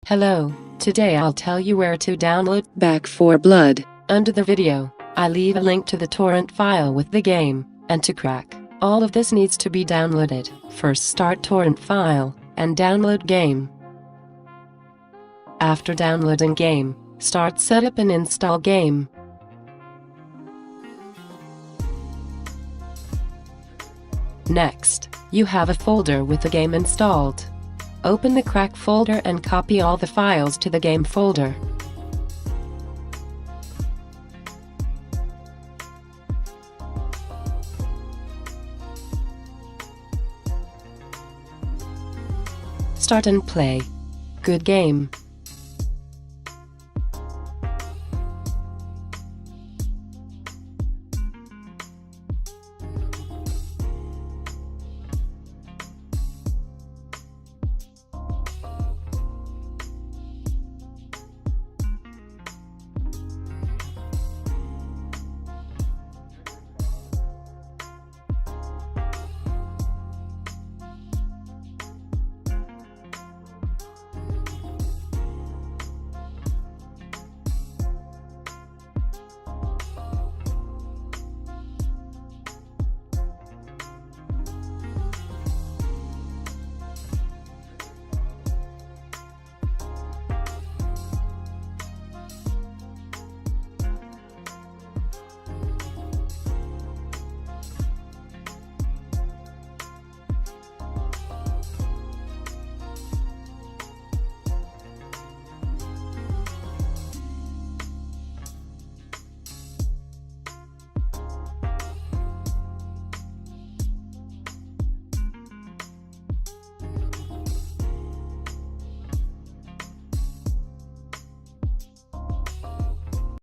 Hello, today I'll tell you where to download Back 4 Blood. Under the video, I leave a link to the torrent file with the game, and to crack all of this needs to be downloaded. First start torrent file, and download game. After downloading game, start setup and install game. Next, you have a folder with the game installed. Open the crack folder and copy all the files to the game folder. Start and play. Good game.